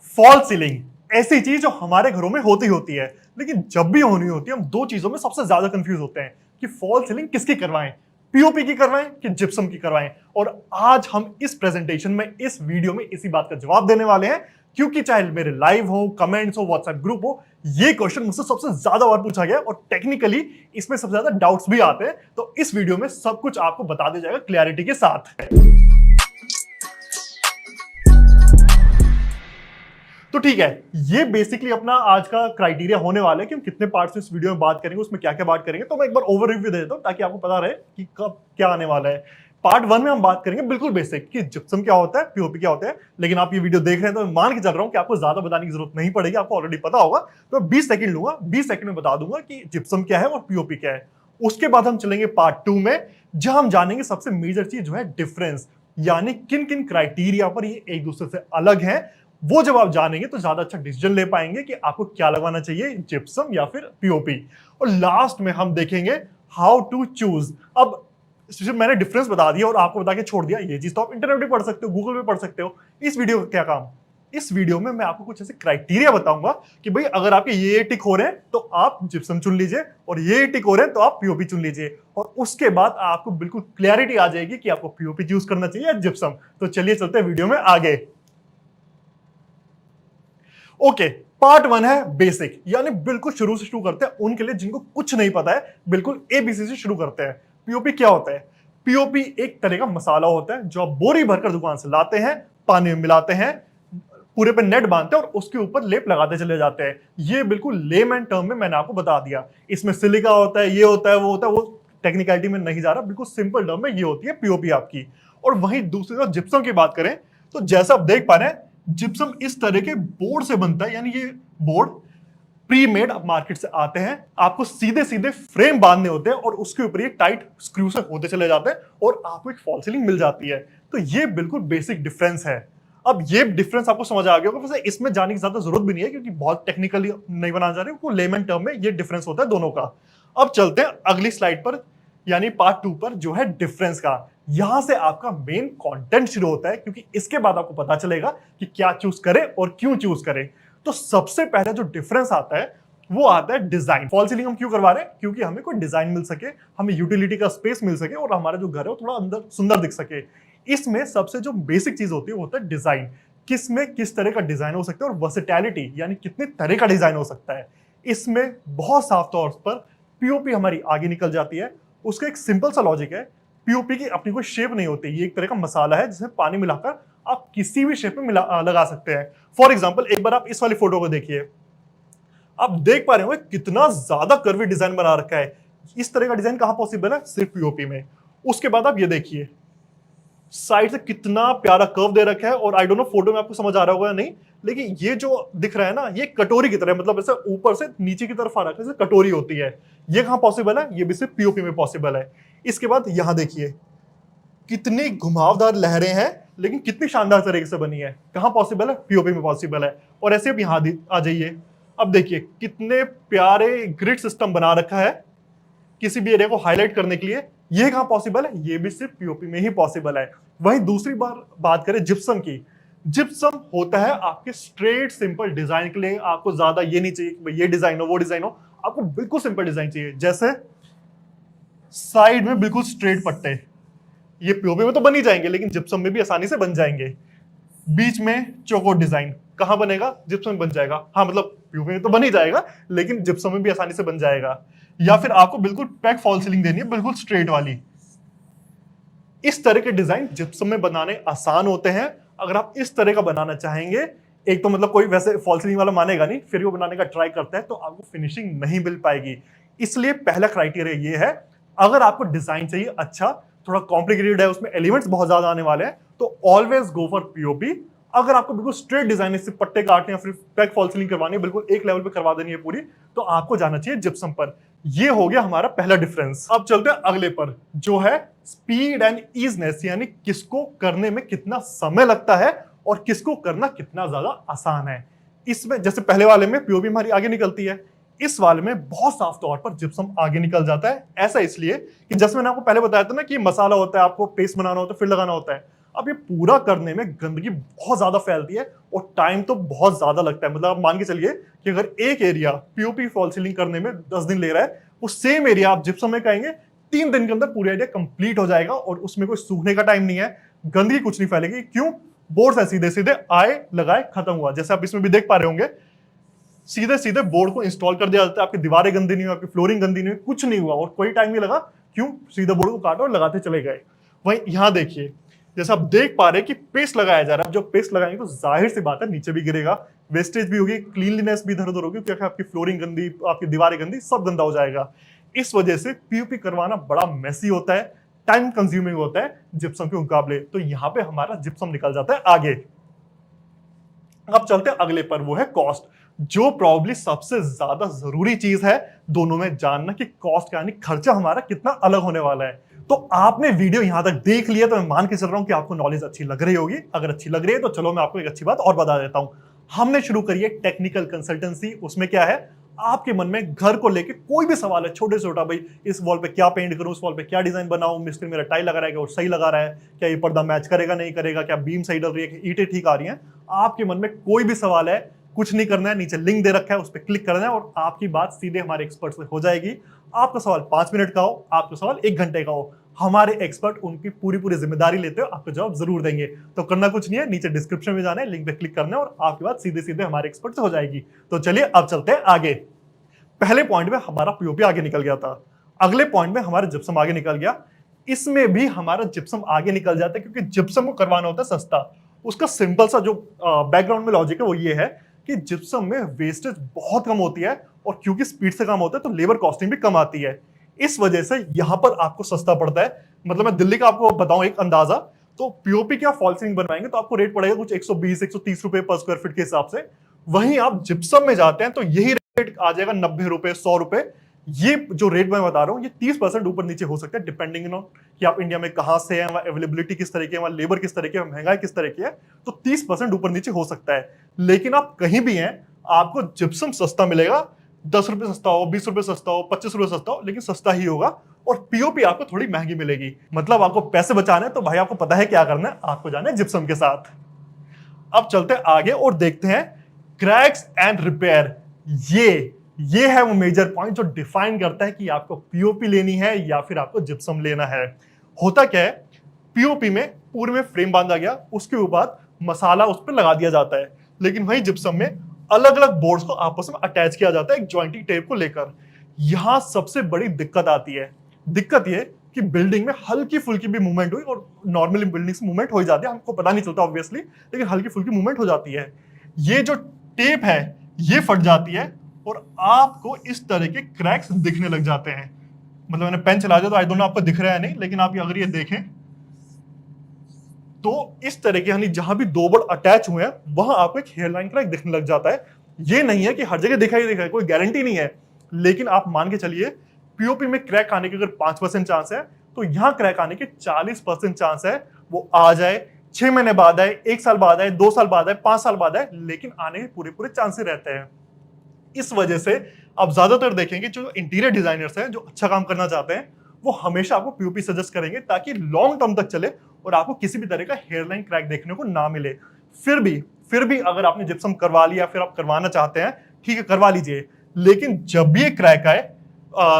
Fall ceiling ऐसी चीज जो हमारे घरों में होती है, लेकिन जब भी होनी होती है हम दो चीजों में सबसे ज्यादा कंफ्यूज होते हैं कि फॉल सीलिंग किसकी करवाएं, पीओपी की करवाएं कि जिप्सम की करवाएं। और आज हम इस प्रेजेंटेशन में, इस वीडियो में इसी बात का जवाब देने वाले हैं, क्योंकि चाहे मेरे लाइव हो, कमेंट्स हो, व्हाट्सएप ग्रुप हो, ये क्वेश्चन मुझसे सबसे ज्यादा बार पूछा गया और टेक्निकली इसमें सबसे ज्यादा डाउट्स भी आते हैं। तो इस वीडियो में सब कुछ आपको बता दिया जाएगा क्लैरिटी के साथ। तो ठीक है, ये बेसिकली अपना आज का क्राइटेरिया होने वाला है कि हम कितने पार्ट्स इस वीडियो में बात करेंगे, उसमें क्या क्या बात करेंगे। तो मैं एक बार ओवररिव्यू दे देता हूं ताकि आपको पता रहे कि कब क्या आने वाला है। पार्ट 1 में हम बात करेंगे बिल्कुल बेसिक कि जिप्सम क्या होता है, पीओपी क्या होता है। लेकिन आप ये वीडियो देख रहे हैं तो मैं मान के चल रहा हूं कि आपको ज्यादा बताने की जरूरत नहीं पड़ेगी, आपको ऑलरेडी पता होगा। तो मैं 20 सेकंड लूंगा, 20 सेकंड में बता दूंगा कि जिप्सम क्या है और पीओपी क्या है। उसके बाद हम चलेंगे पार्ट 2 में, जहां हम जानेंगे सबसे मेजर चीज जो है डिफरेंस, यानी किन किन क्राइटेरिया पर ये एक दूसरे से अलग है। वो जब आप जानेंगे तो ज्यादा अच्छा डिसीजन ले पाएंगे कि आपको क्या लगवाना चाहिए, जिप्सम या फिर पीओपी। और लास्ट में हम देखेंगे हाउ टू चूज। अब सिर्फ मैंने डिफरेंस बता दिया और आपको बता के छोड़ दिया, ये चीज तो आप इंटरनेट पे पढ़ सकते हो, गूगल पे पढ़ सकते हो। इस वीडियो का क्या काम, इस वीडियो में मैं आपको कुछ ऐसे क्राइटेरिया बताऊंगा कि भाई अगर आपके ये टिक हो रहे हैं तो आप जिप्सम चुन लीजिए, और ये टिक हो रहे हैं तो आप पीओपी चुन लीजिए। और उसके बाद आपको बिल्कुल क्लैरिटी आ जाएगी कि आपको पीओपी चूज करना चाहिए या जिप्सम। तो चलिए चलते हैं वीडियो में आगे। ओके, पार्ट 1 है बेसिक, यानी बिल्कुल शुरू से शुरू करते हैं उनके लिए जिनको कुछ नहीं पता है। बिल्कुल एबीसी से शुरू करते हैं। पीओपी क्या होता है? पीओपी एक तरह का मसाला होता है जो आप बोरी भरकर दुकान से लाते हैं, पानी में मिलाते हैं, पूरे पे नेट बांधते हैं और उसके ऊपर लेप लगाते चले जाते हैं। ये बिल्कुल लेमैन टर्म में मैंने आपको बता दिया। इसमें सिलिका होता है, ये होता है, वो होता है, वो टेक्निकलिटी में नहीं जा रहा, बिल्कुल सिंपल टर्म में ये होती है पीओपी आपकी। और वहीं दूसरी तरफ जिप्सम की बात करें तो जैसा आप देख पा रहे हैं, जिप्सम इस तरह के बोर्ड से बनता है, यानी ये बोर्ड प्री मेड मार्केट से आते हैं। आपको सीधे सीधे फ्रेम बांधने होते हैं और उसके ऊपर ये टाइट स्क्रू से होते चले जाते हैं और आपको एक फॉल सीलिंग मिल जाती है। तो ये बिल्कुल बेसिक डिफरेंस है। अब ये डिफरेंस आपको समझ आ गया होगा, वैसे इसमें जाने की ज्यादा जरूरत भी नहीं है क्योंकि बहुत टेक्निकली नहीं बनाना जा रहे, वो लेमन टर्म में ये डिफरेंस होता है दोनों का। अब चलते हैं अगली स्लाइड पर, यानी पार्ट 2 पर, जो है डिफरेंस का। यहां से आपका मेन कंटेंट शुरू होता है, क्योंकि इसके बाद आपको पता चलेगा कि क्या चूज करें और क्यों चूज करें। तो सबसे पहले जो डिफरेंस आता है वो आता है डिजाइन। फॉल सीलिंग हम क्यों करवा रहे हैं? क्योंकि हमें कोई डिजाइन मिल सके, हमें यूटिलिटी का स्पेस मिल सके और हमारा जो घर है वो थोड़ा अंदर सुंदर दिख सके। इसमें सबसे जो बेसिक चीज होती है वो होता है डिजाइन। किस में किस तरह का डिजाइन हो सकता है, और वर्सेटैलिटी यानी कितने तरह का डिजाइन हो सकता है। इसमें बहुत साफ तौर पर पीओपी हमारी आगे निकल जाती है। उसका एक सिंपल सा लॉजिक है, पीओपी की अपनी कोई शेप नहीं होती, ये एक तरह का मसाला है जिसमें पानी मिलाकर आप किसी भी शेप में लगा सकते हैं। फॉर एग्जांपल, एक बार आप इस वाली फोटो को देखिए, आप देख पा रहे होंगे कितना ज्यादा कर्वी डिजाइन बना रखा है। इस तरह का डिजाइन कहां पॉसिबल है? सिर्फ पीओपी में। उसके बाद आप ये देखिए, साइड से कितना प्यारा कर्व दे रखा है। और आई डोंट नो फोटो में आपको समझ आ रहा होगा या नहीं, लेकिन ये जो दिख रहा है ना, ये कटोरी की तरह, मतलब ऐसे ऊपर से नीचे की तरफ आ रखा है, जैसे कटोरी होती है। ये कहां पॉसिबल है? ये भी सिर्फ पीओपी में पॉसिबल है। इसके बाद यहां देखिए, कितनी घुमावदार लहरें हैं, लेकिन कितनी शानदार तरीके से बनी है। कहां पॉसिबल है? पीओपी में पॉसिबल है। और ऐसे अब यहां आ जाइए, अब देखिए कितने प्यारे ग्रिड सिस्टम बना रखा है किसी भी एरिया को हाईलाइट करने के लिए। ये कहां पॉसिबल है? ये भी सिर्फ पीओपी में ही पॉसिबल है। वहीं दूसरी बार बात करें जिप्सम की, जिप्सम होता है आपके स्ट्रेट सिंपल डिजाइन के लिए। आपको ज्यादा ये नहीं चाहिए कि ये डिजाइन हो, वो डिजाइन हो, आपको बिल्कुल सिंपल डिजाइन चाहिए। जैसे साइड में बिल्कुल स्ट्रेट पट्टे, ये पीओपी में तो बन ही जाएंगे लेकिन जिप्सम में भी आसानी से बन जाएंगे। बीच में चौकोर डिजाइन कहां बनेगा? जिप्सम में बन जाएगा। हाँ, मतलब पीओपी में तो बन ही जाएगा लेकिन जिप्सम में भी आसानी से बन जाएगा। या फिर आपको बिल्कुल पैक फॉल सीलिंग देनी है, बिल्कुल स्ट्रेट वाली। इस तरह के डिजाइन जिप्सम में बनाने आसान होते हैं। अगर आप इस तरह का बनाना चाहेंगे, एक तो मतलब कोई वैसे फॉल सीलिंग वाला मानेगा नहीं, फिर वो बनाने का ट्राई करता है तो आपको फिनिशिंग नहीं मिल पाएगी। इसलिए पहला क्राइटेरिया ये है, अगर आपको डिजाइन चाहिए अच्छा, थोड़ा कॉम्प्लिकेटेड है, उसमें एलिमेंट्स बहुत ज्यादा आने वाले हैं, तो ऑलवेज गो फॉर पीओपी। अगर आपको बिल्कुल स्ट्रेट डिजाइन है, सिर्फ पट्टे काटने या फिर पैक फॉल सीलिंग करवानी है, बिल्कुल एक लेवल पे करवा देनी है पूरी, तो आपको जाना चाहिए जिप्सम पर। ये हो गया हमारा पहला डिफरेंस। अब चलते हैं अगले पर, जो है स्पीड एंड ईजनेस, यानी किसको करने में कितना समय लगता है और किसको करना कितना ज्यादा आसान है। इसमें जैसे पहले वाले में पीओपी हमारी आगे निकलती है, इस वाले में बहुत साफ तौर पर जिप्सम आगे निकल जाता है। ऐसा इसलिए कि जैसे मैंने आपको पहले बताया था ना कि मसाला होता है, आपको पेस्ट बनाना होता है फिर लगाना होता है। अब ये पूरा करने में गंदगी बहुत ज्यादा फैलती है और टाइम तो बहुत ज्यादा लगता है। मतलब आप मान के चलिए कि अगर एक एरिया पीओपी फॉल सीलिंग करने में 10 दिन ले रहा है, वो सेम एरिया आप जिप्सम में कहेंगे 3 दिन के अंदर पूरा एरिया कंप्लीट हो जाएगा और उसमें कोई सूखने का टाइम नहीं है, गंदगी कुछ नहीं फैलेगी। क्यों? बोर्ड है सीधे सीधे आए लगाए खत्म हुआ। जैसे आप इसमें भी देख पा रहे होंगे, सीधे सीधे बोर्ड को इंस्टॉल कर दिया जाता है, आपकी दीवारें गंदी नहीं हुई, आपकी फ्लोरिंग गंदी नहीं हुई, कुछ नहीं हुआ और कोई टाइम नहीं लगा। क्यों? सीधे बोर्ड को काटो और लगाते चले गए। वहीं यहां देखिए, जैसे आप देख पा रहे हैं कि पेस्ट लगाया जा रहा है। जब पेस्ट लगाएंगे तो जाहिर सी बात है नीचे भी गिरेगा, वेस्टेज भी होगी, क्लीनलीनेस भी इधर उधर होगी, क्योंकि आपकी फ्लोरिंग गंदी, आपकी दीवारें गंदी, सब गंदा हो जाएगा। इस वजह से पीओपी करवाना बड़ा मेसी होता है, टाइम कंज्यूमिंग होता है जिप्सम के मुकाबले। तो यहां पे हमारा जिप्सम निकल जाता है आगे। अब चलते हैं अगले पर, वो है कॉस्ट, जो प्रॉब्ली सबसे ज्यादा जरूरी चीज है दोनों में जानना कि कॉस्ट यानी खर्चा हमारा कितना अलग होने वाला है। तो आपने वीडियो यहां तक देख लिया तो मैं मान के चल रहा हूं कि आपको नॉलेज अच्छी लग रही होगी। अगर अच्छी लग रही है तो चलो मैं आपको एक अच्छी बात और बता देता हूं। हमने शुरू करी है टेक्निकल कंसल्टेंसी। उसमें क्या है, आपके मन में घर को लेके कोई भी सवाल है, छोटे से छोटा, भाई इस वॉल पे क्या पेंट करूं, इस वॉल पे क्या डिजाइन बनाऊं, मिस्त्री मेरा टाइल लगा रहा है कि वो सही लगा रहा है, क्या ये पर्दा मैच करेगा नहीं करेगा, क्या बीम सही डल रही है, कि ईंटें ठीक आ रही हैं, आपके मन में कोई भी सवाल है, कुछ नहीं करना है, नीचे लिंक दे रखा है, उस पर क्लिक करना है और आपकी बात सीधे हमारे एक्सपर्ट से हो जाएगी। आपका सवाल 5 मिनट का हो, आपका सवाल 1 घंटे का हो, हमारे एक्सपर्ट उनकी पूरी पूरी जिम्मेदारी लेते हो, आपको जवाब जरूर देंगे। तो करना कुछ नहीं है, नीचे डिस्क्रिप्शन में जाना है, लिंक पे क्लिक करना है और आपकी बात सीधे सीधे हमारे एक्सपर्ट से हो जाएगी। तो चलिए अब चलते हैं आगे। पहले पॉइंट में हमारा पीओपी आगे निकल गया था, अगले पॉइंट में हमारा जिप्सम आगे निकल गया। इसमें भी हमारा जिप्सम आगे निकल जाता है, क्योंकि जिप्सम को करवाना होता है सस्ता। उसका सिंपल सा जो बैकग्राउंड में लॉजिक है वो ये है कि जिप्सम में वेस्टेज बहुत कम होती है और क्योंकि स्पीड से काम होता है तो लेबर कॉस्टिंग भी कम आती है। इस वजह से यहां पर आपको सस्ता पड़ता है। मतलब मैं दिल्ली का आपको बताऊं एक अंदाजा, तो पीओपी क्या फॉल सीलिंग बनवाएंगे तो आपको रेट पड़ेगा कुछ 120-130 रुपए पर स्क्वायर फीट के हिसाब से। वहीं आप जिप्सम में जाते हैं तो यही रेट आ जाएगा 90 रुपए, 100 रुपए। ये जो रेट मैं बता रहा हूँ ये 30% ऊपर नीचे हो सकता है, डिपेंडिंग ऑन कि आप इंडिया में कहां से हैं, वहां अवेलेबिलिटी किस तरह की है, वहां लेबर किस तरह की है, महंगाई किस तरह की है। तो 30% ऊपर नीचे हो सकता है। लेकिन आप कहीं भी हैं, आपको जिप्सम सस्ता मिलेगा। 10 रुपए सस्ता हो, 20 रुपए सस्ता हो, 25 रुपए सस्ता हो, लेकिन सस्ता ही होगा। और पीओपी आपको थोड़ी महंगी मिलेगी। मतलब आपको पैसे बचाने हैं तो भाई आपको पता है क्या करना है, आपको जाना है जिप्सम के साथ। अब चलते हैं आगे और देखते हैं क्रैक्स एंड रिपेयर। ये है वो मेजर पॉइंट जो डिफाइन करता है कि आपको पीओपी लेनी है या फिर आपको जिप्सम लेना है। होता क्या है, पीओपी में पूरे में फ्रेम बांधा गया, उसके बाद मसाला उस पर लगा दिया जाता है। लेकिन वही जिप्सम में अलग अलग बोर्ड्स को आपस में अटैच किया जाता है एक जॉइंटिंग टेप को लेकर। यहां सबसे बड़ी दिक्कत आती है। दिक्कत ये कि बिल्डिंग में हल्की फुल्की भी मूवमेंट हुई, और नॉर्मली बिल्डिंग से मूवमेंट हो ही जाती है, हमको पता नहीं चलता ऑब्वियसली, लेकिन हल्की फुल्की मूवमेंट हो जाती है। ये जो टेप है ये फट जाती है और आपको इस तरह के क्रैक्स दिखने लग जाते हैं। मतलब मैंने पेन चला दिया तो आई डोंट नो आपको दिख रहा है नहीं, लेकिन आप अगर ये देखें तो इस तरह के, यानी जहां भी 2 बोर्ड अटैच हुए हैं वहां आपको एक हेयरलाइन क्रैक दिखने लग जाता है। ये नहीं है कि हर जगह दिखाई है, कोई गारंटी नहीं है, लेकिन आप मान के चलिए पीओपी में क्रैक आने के अगर 5% चांस है तो यहां क्रैक आने के 40% चांस है। वो आ जाए 6 महीने बाद आए, 1 साल बाद आए, 2 साल बाद आए, 5 साल बाद आए, लेकिन आने के पूरे पूरे चांसेस रहते हैं। इस वजह से आप ज्यादातर देखेंगे जो इंटीरियर डिजाइनर्स हैं जो अच्छा काम करना चाहते हैं वो हमेशा आपको पीओपी सजेस्ट करेंगे ताकि लॉन्ग टर्म तक चले और आपको किसी भी तरह का हेयरलाइन क्रैक देखने को ना मिले। फिर भी अगर आपने जिप्सम करवा लिया, फिर आप करवाना चाहते हैं, ठीक है करवा लीजिए, लेकिन जब भी ये क्रैक आए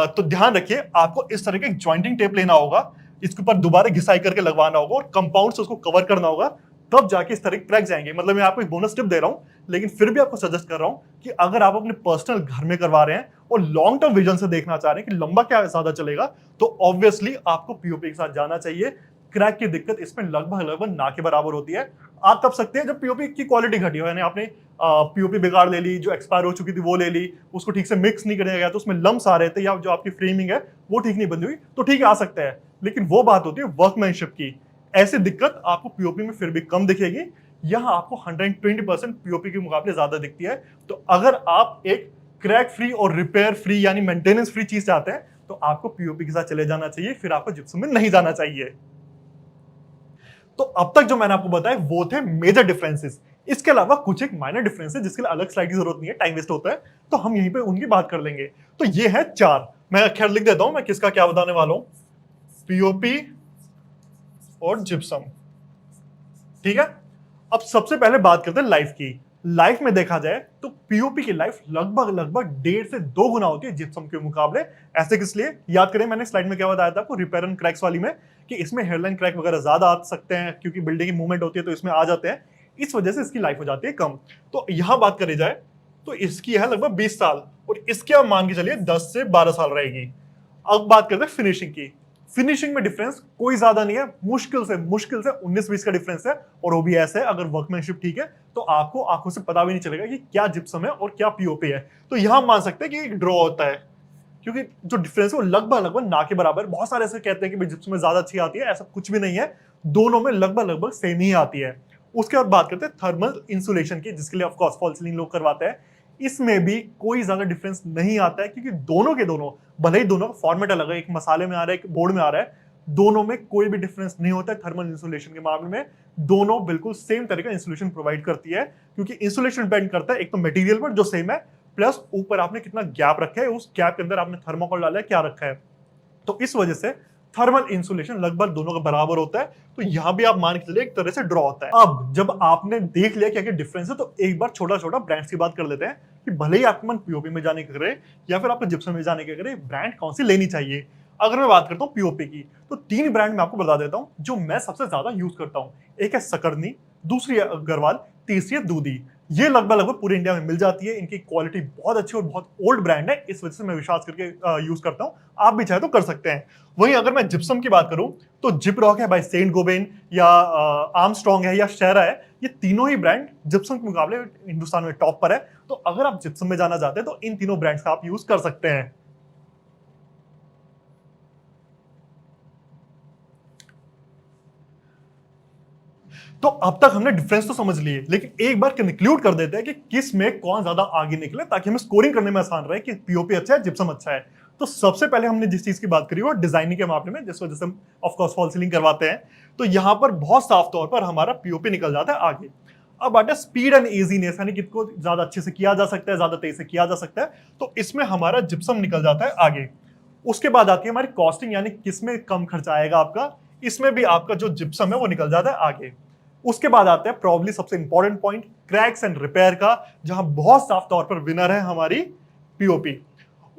तो ध्यान रखिए आपको इस तरह का ज्वाइंटिंग टेप लेना होगा, इसके ऊपर दोबारा घिसाई करके लगवाना होगा और कंपाउंड से उसको कवर करना होगा, तब जाके इस तरह के क्रैक जाएंगे। मतलब मैं आपको एक बोनस टिप दे रहा हूं, लेकिन फिर भी आपको सजेस्ट कर रहा हूं कि अगर आप अपने पर्सनल घर में करवा रहे हैं और लॉन्ग टर्म विजन से देखना चाह रहे हैं कि लंबा क्या ज्यादा चलेगा, तो ऑब्वियसली आपको पीओपी के साथ जाना चाहिए। क्रैक की दिक्कत इसमें लगभग ना के बराबर होती है। आप तब सकते हैं जब पीओपी की क्वालिटी घटी हो, यानी आपने पीओपी बेकार ले ली, जो एक्सपायर हो चुकी थी वो ले ली, उसको ठीक से मिक्स नहीं किया गया तो उसमें लम्स आ रहे थे, या जो आपकी फ्रेमिंग है वो ठीक नहीं बनी हुई, तो ठीक है आ सकता है, लेकिन वो बात होती है वर्कमैनशिप की। ऐसी दिक्कत आपको पीओपी में फिर भी कम दिखेगी, यहां आपको 120% पीओपी के मुकाबले ज्यादा दिखती है। तो अगर आप एक क्रैक फ्री और रिपेयर फ्री यानी मेंटेनेंस फ्री चीज चाहते हैं तो आपको पीओपी के साथ चले जाना चाहिए, फिर आपको जिप्सम में नहीं जाना चाहिए। तो अब तक जो मैंने आपको बताया वो थे मेजर डिफरेंसेस। इसके अलावा कुछ एक माइनर डिफरेंसेस जिसके लिए अलग स्लाइड की जरूरत नहीं है, टाइम वेस्ट होता है, तो हम यहीं पे उनकी बात कर लेंगे। तो ये है 4, मैं खैर लिख देता हूं मैं किसका क्या बताने वाला हूं, पीओपी और जिप्सम। ठीक है। अब सबसे पहले बात करते हैं लाइफ की। लाइफ में देखा जाए तो पीओपी की लाइफ लगभग लगभग 1.5 से 2 गुना होती है जिप्सम के मुकाबले। ऐसे किस लिए? याद करें मैंने स्लाइड में क्या बताया था आपको रिपेयर एंड क्रैक्स वाली में, कि इसमें हेयरलाइन क्रैक वगैरह ज्यादा आ सकते हैं क्योंकि बिल्डिंग की मूवमेंट होती है तो इसमें आ जाते हैं, इस वजह से इसकी लाइफ हो जाती है कम। तो यहां बात करी जाए तो इसकी है लगभग 20 साल, और इसके आप मान के चलिए 10 से 12 साल रहेगी। अब बात करते हैं फिनिशिंग की। फिनिशिंग में डिफरेंस कोई ज्यादा नहीं है, मुश्किल से 19-20 का डिफरेंस है, और वो भी ऐसे है अगर वर्कमैनशिप ठीक है तो आपको आंखों से पता भी नहीं चलेगा कि क्या जिप्सम है और क्या पीओपी है। तो यहां मान सकते हैं कि एक ड्रॉ होता है, क्योंकि जो डिफरेंस है वो लगभग लगभग ना के बराबर। बहुत सारे ऐसे कहते हैं कि भाई जिप्सम में ज्यादा अच्छी आती है, ऐसा कुछ भी नहीं है, दोनों में लगभग लगभग सेम ही आती है। उसके बाद बात करते हैं थर्मल इंसुलेशन की, जिसके लिए ऑफकोर्स फॉल सीलिंग लोग करवाते हैं। इसमें भी कोई ज्यादा डिफरेंस नहीं आता है, क्योंकि दोनों के दोनों, भले ही दोनों का फॉर्मेट अलग है, एक मसाले में आ रहा है एक बोर्ड में आ रहा है, दोनों में कोई भी डिफरेंस नहीं होता है। थर्मल इंसुलेशन के मामले में दोनों बिल्कुल सेम तरह का इंसुलेशन प्रोवाइड करती है, क्योंकि इंसुलेशन डिपेंड करता है एक तो मटेरियल पर जो सेम है, प्लस ऊपर आपने कितना गैप रखा है, उस गैप के अंदर आपने थर्मोकोल डाला है क्या रखा है। तो इस वजह से थर्मल इंसुलेशन लगभग दोनों का बराबर होता है। तो यहां भी आप मान के चलिए एक तरह से ड्रॉ होता है। अब जब आपने देख लिया क्या क्या डिफरेंस है, तो एक बार छोटा छोटा ब्रांड्स की बात कर लेते हैं कि भले ही आपको मन पीओपी में जाने के करे या फिर आपको जिप्सम में जाने के करे, ब्रांड कौन सी लेनी चाहिए। अगर मैं बात करता हूँ पीओपी की, तो 3 ब्रांड मैं आपको बता देता हूँ जो मैं सबसे ज्यादा यूज करता हूँ। एक है सकरनी, दूसरी है अग्रवाल, तीसरी है दूधी। ये लगभग लगभग पूरे इंडिया में मिल जाती है। इनकी क्वालिटी बहुत अच्छी और बहुत ओल्ड ब्रांड है, इस वजह से मैं विश्वास करके यूज करता हूँ। आप भी चाहे तो कर सकते हैं। वहीं अगर मैं जिप्सम की बात करूं तो जिपरॉक है भाई, सेंट गोबेन या आर्मस्ट्रॉन्ग है या शेरा है, ये तीनों ही ब्रांड जिप्सम के मुकाबले हिंदुस्तान में टॉप पर है। तो अगर आप जिप्सम में जाना चाहते हैं तो इन तीनों ब्रांड्स का आप यूज कर सकते हैं। तो अब तक हमने डिफरेंस तो समझ लिए, लेकिन एक बार कंक्लूड कर देते हैं कि किस में कौन ज्यादा आगे निकले, ताकि हमें स्कोरिंग करने में आसान रहे कि पीओपी अच्छा है जिप्सम अच्छा है। तो सबसे पहले हमने जिस चीज की बात करी वो डिजाइनिंग के मामले में, जिस वजह से हम ऑफकोर्स फॉल सीलिंग करवाते हैं, तो यहां पर बहुत साफ तौर पर हमारा पीओपी निकल जाता है आगे। अब आता है स्पीड एंड इजीनेस, यानी किसको ज्यादा अच्छे से किया जा सकता है, ज्यादा तेज से किया जा सकता है, तो इसमें हमारा जिप्सम निकल जाता है आगे। उसके बाद आती है हमारी कॉस्टिंग, यानी किसमें कम खर्चा आएगा आपका, इसमें भी आपका जो जिप्सम है वो निकल जाता है आगे। उसके बाद आते हैं प्रॉब्ली सबसे important point, cracks and repair का, जहां बहुत साफ तौर पर विनर है हमारी पीओपी।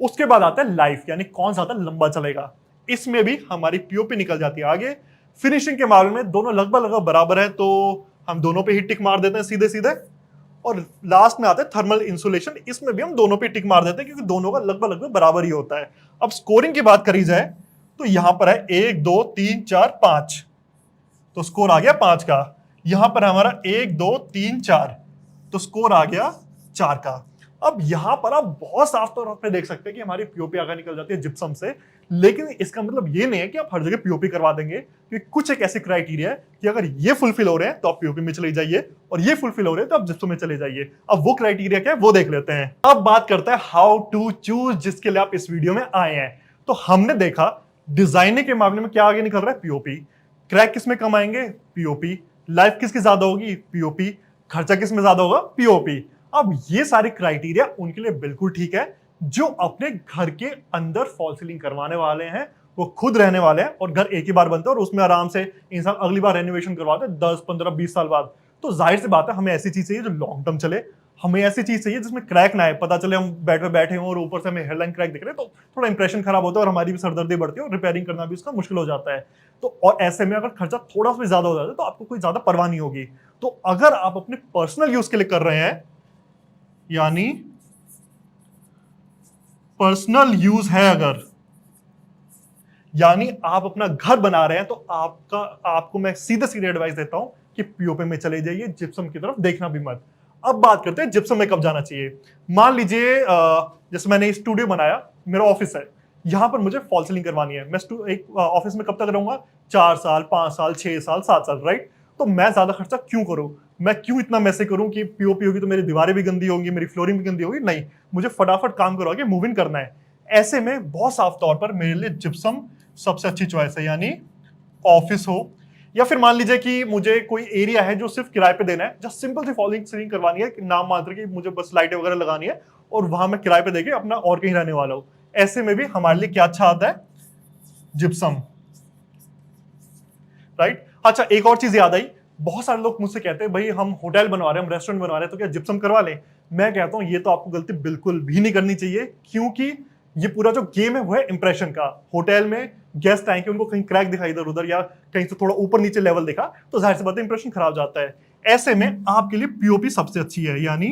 उसके बाद आता है लाइफ, यानी कौन ज्यादा लंबा चलेगा, इसमें भी हमारी पीओपी निकल जाती है आगे। फिनिशिंग के मामले में दोनों लगभग लगभग बराबर है, तो हम दोनों पे ही टिक मार देते हैं सीधे सीधे। और लास्ट में आता है थर्मल इंसुलेशन, इसमें भी हम दोनों पे टिक मार देते हैं क्योंकि दोनों का लगभग लगभग बराबर ही होता है। अब स्कोरिंग की बात करी जाए तो यहां पर है 1 2 3 4 5, तो स्कोर आ गया 5 का। यहां पर हमारा 1 2 3 4, तो स्कोर आ गया 4 का। अब यहां पर आप बहुत साफ तौर पर देख सकते हैं कि हमारी पीओपी आगे निकल जाती है जिप्सम से, लेकिन इसका मतलब ये नहीं है कि आप हर जगह पीओपी करवा देंगे, क्योंकि कुछ एक ऐसे क्राइटेरिया है कि अगर ये फुलफिल हो रहे हैं तो आप पीओपी में चले जाइए, और ये फुलफिल हो रहे हैं तो आप जिप्सम में चले जाइए। अब वो क्राइटेरिया क्या है वो देख लेते हैं। अब बात करते हैं हाउ टू चूज, जिसके लिए आप इस वीडियो में आए हैं। तो हमने देखा डिजाइनिंग के मामले में क्या आगे निकल रहा है, पीओपी। क्रैक किसमें कम आएंगे, पीओपी। लाइफ किसकी ज्यादा होगी, पीओपी। खर्चा किसमें ज्यादा होगा, पीओपी। अब ये सारे क्राइटेरिया उनके लिए बिल्कुल ठीक है जो अपने घर के अंदर फॉल सीलिंग करवाने वाले हैं, वो खुद रहने वाले हैं, और घर एक ही बार बनता है और उसमें आराम से इंसान अगली बार रेनोवेशन करवाते हैं 10 15 20 साल बाद। तो जाहिर सी बात है हमें ऐसी चीज चाहिए जो लॉन्ग टर्म चले, हमें ऐसी चीज चाहिए जिसमें क्रैक ना आए, पता चले हम बेड पे बैठे हों और ऊपर से हमें हेडलाइन क्रैक दिख रहे हैं तो थोड़ा इंप्रेशन खराब होता है और हमारी भी सरदर्दी बढ़ती है और रिपेयरिंग करना भी उसका मुश्किल हो जाता है। तो और ऐसे में अगर खर्चा थोड़ा सा भी ज्यादा हो जाता है तो आपको कोई ज्यादा परवाह नहीं होगी। तो अगर आप अपने पर्सनल यूज के लिए कर रहे हैं, यानी पर्सनल यूज है अगर, यानी आप अपना घर बना रहे हैं, तो आपको मैं सीधे सीधे एडवाइस देता हूं कि पीओपी में चले जाइए, जिप्सम की तरफ देखना भी मत। अब बात करते हैं जिप्सम में कब जाना चाहिए। मान लीजिए जैसे मैंने स्टूडियो बनाया, मेरा ऑफिस है, यहां पर मुझे फॉल सीलिंग करवानी है। मैं एक ऑफिस में कब तक रहूंगा, 4 साल 5 साल 6 साल 7 साल, राइट। तो मैं ज्यादा खर्चा क्यों करूं, मैं क्यों इतना मैसे करूं कि पीओपी होगी तो मेरी दीवारें भी गंदी होंगी, मेरी फ्लोरिंग भी गंदी होगी, नहीं, मुझे फटाफट काम करवा के मूव इन करना है। ऐसे में बहुत साफ तौर पर मेरे लिए जिप्सम सबसे अच्छी चॉइस है, यानी ऑफिस हो या फिर मान लीजिए कि मुझे कोई एरिया है जो सिर्फ किराए पे देना है, जस्ट सिंपल सी फॉलिंग सीलिंग करवानी है, नाम मात्र की, मुझे बस लाइटें वगैरह लगानी है और वहां मैं किराए पे देके अपना और कहीं रहने वाला हूं। ऐसे में भी हमारे लिए क्या अच्छा आता है, जिप्सम, राइट। अच्छा, एक और चीज याद आई, बहुत सारे लोग मुझसे कहते हैं भाई हम होटल बनवा रहे हैं, हम रेस्टोरेंट बनवा रहे हैं, तो क्या जिप्सम करवा लें? मैं कहता हूं ये तो आपको गलती बिल्कुल भी नहीं करनी चाहिए, क्योंकि ये पूरा जो गेम है वो है इंप्रेशन का। होटल में गेस्ट आएंगे, उनको कहीं क्रैक दिखाई इधर उधर या कहीं से थोड़ा ऊपर नीचे लेवल दिखा तो जाहिर सी बात है इंप्रेशन खराब जाता है। ऐसे में आपके लिए पीओपी सबसे अच्छी है। यानी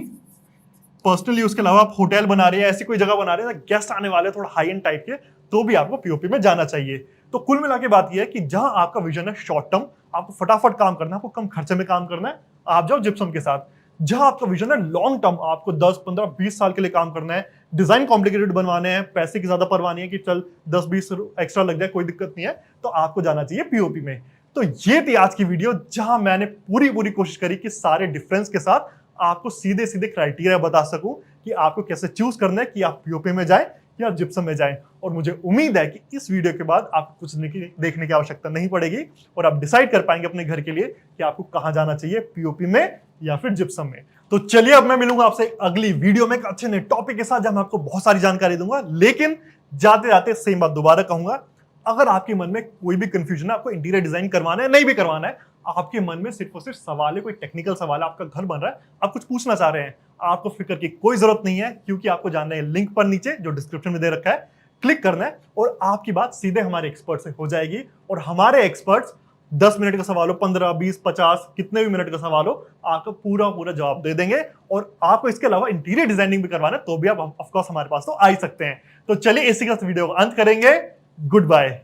पर्सनल यूज के अलावा आप होटल बना रहे हैं, ऐसी कोई जगह बना रहे हैं गेस्ट आने वाले थोड़ा हाई एंड टाइप के, तो भी आपको पीओपी में जाना चाहिए। तो कुल मिला के बात यह है कि जहां आपका विजन है शॉर्ट टर्म, आपको फटाफट काम करना है, आपको कम खर्चे में काम करना है, आप जाओ जिप्सम के साथ। जहां आपका विजन है लॉन्ग टर्म, आपको 10 15 20 साल के लिए काम करना है, डिजाइन कॉम्प्लिकेटेड बनवाने हैं, पैसे की ज्यादा परवाह नहीं है कि चल 10-20 एक्स्ट्रा लग जाए, कोई दिक्कत नहीं है, तो आपको जाना चाहिए पीओपी में। तो ये थी आज की वीडियो जहां मैंने पूरी कोशिश करी कि सारे डिफरेंस के साथ आपको सीधे सीधे क्राइटेरिया बता सकूं कि आपको कैसे चूज करना है कि आप पीओपी में जाएं या जिप्सम में जाएं। और मुझे उम्मीद है कि इस वीडियो के बाद आपको कुछ देखने की आवश्यकता नहीं पड़ेगी और आप डिसाइड कर पाएंगे अपने घर के लिए कि आपको कहां जाना चाहिए, पीओपी में या फिर जिप्सम में। तो चलिए अब मैं मिलूंगा आपसे अगली वीडियो में एक अच्छे नए टॉपिक के साथ, जहां मैं आपको बहुत सारी जानकारी दूंगा। लेकिन जाते जाते सेम बात दोबारा कहूंगा, अगर आपके मन में कोई भी कंफ्यूजन है, आपको इंटीरियर डिजाइन करवाना है नहीं भी करवाना है, आपके मन में सिर्फ और सिर्फ सवाल है, कोई टेक्निकल सवाल है, आपका घर बन रहा है, आप कुछ पूछना चाह रहे हैं, आपको फिक्र की कोई जरूरत नहीं है, क्योंकि आपको जानना है लिंक पर नीचे जो डिस्क्रिप्शन में दे रखा है, क्लिक करना है और आपकी बात सीधे हमारे एक्सपर्ट से हो जाएगी। और हमारे एक्सपर्ट्स 10 मिनट का सवाल हो, 15 20 50 कितने भी मिनट का सवाल हो, आपको पूरा जवाब दे देंगे। और आपको इसके अलावा इंटीरियर डिजाइनिंग भी करवाना है तो भी आप ऑफकोर्स हमारे पास तो आ ही सकते हैं। तो चलिए इसी के साथ वीडियो का अंत करेंगे। Good bye.